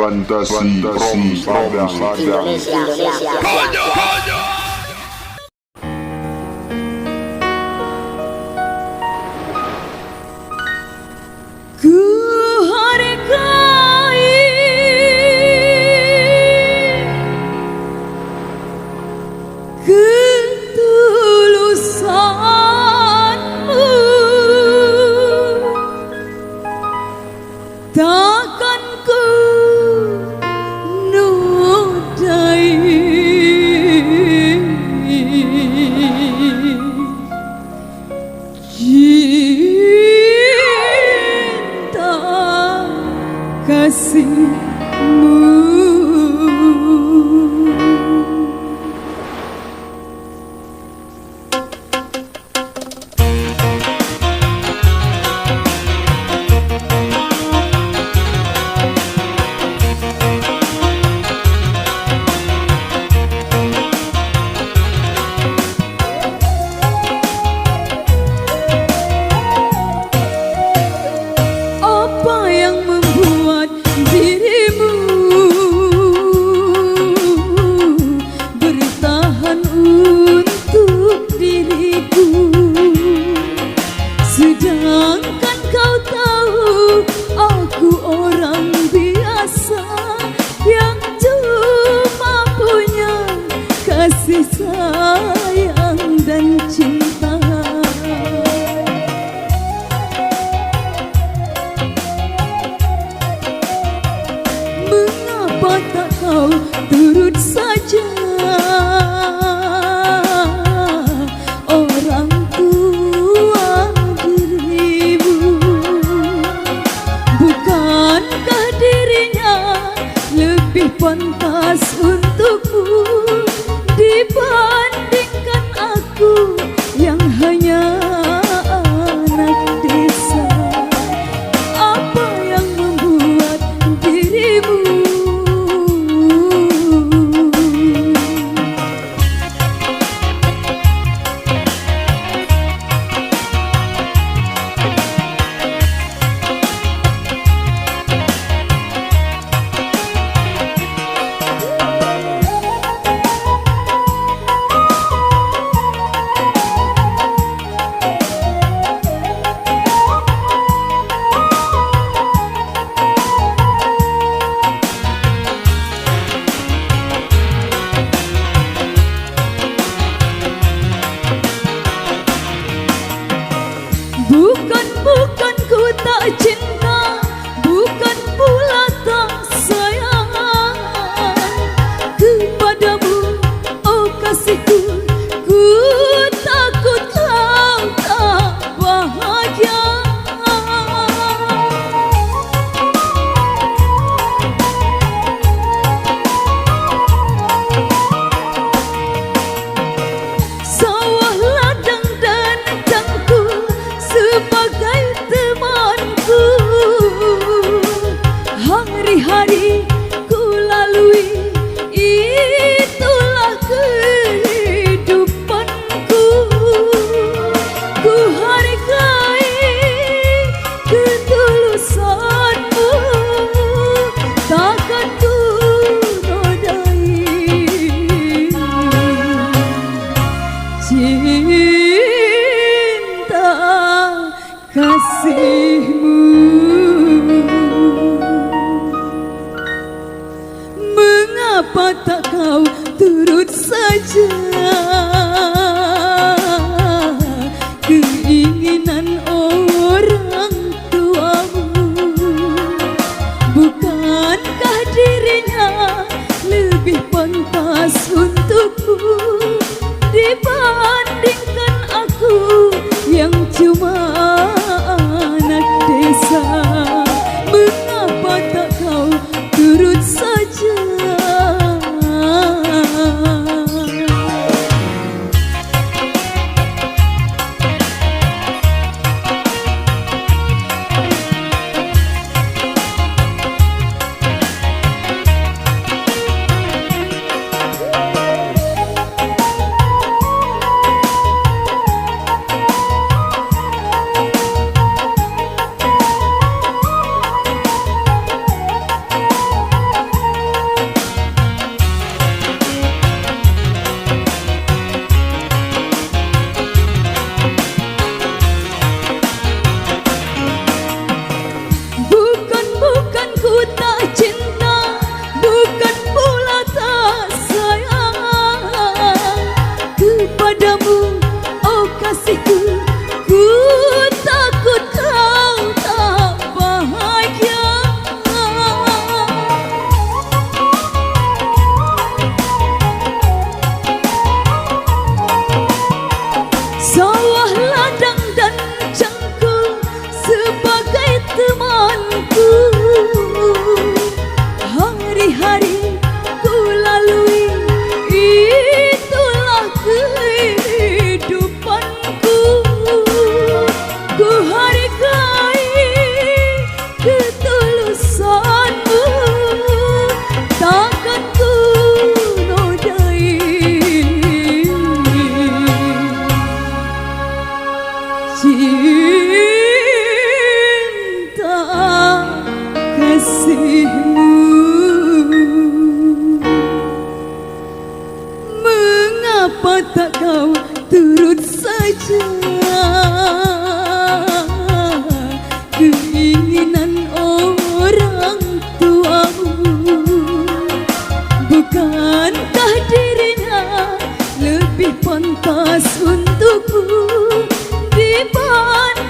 Fantasi Padang Indonesia. Ku hargai ketulusanmu, takkan ku nodai cinta kasihmu. Apa yang membuat dirimu bertahan untuk diriku, sedangkan kau tahu aku orang biasa yang cuma punya kasih sayang dan cinta. Mengapa tak kau turut saja orang tua dirimu? Bukankah dirinya lebih pantas untukmu dibandingkan aku yang hanya anak desa? Apa yang membuat dirimu Bukan ku tak cinta, bukan pula tak sayang kepadamu, oh kasihku. Ku takut kau tak bahagia. Sawah ladang dan cangkul sebagai temanku, hari-hari ku lalui, itulah kehidupanku. Ku hargai ketulusanmu, takkan ku nodai cinta kasihmu. Mengapa tak kau turut saja keinginan orang tuamu? Bukankah dirinya lebih pantas untukku dibandingkan aku yang cuma anak desa? Mengapa tak kau turut saja? kekasihmu. Mengapa tak kau turut saja keinginan orang tuamu? Bukankah dirinya lebih pantas untukku dibanding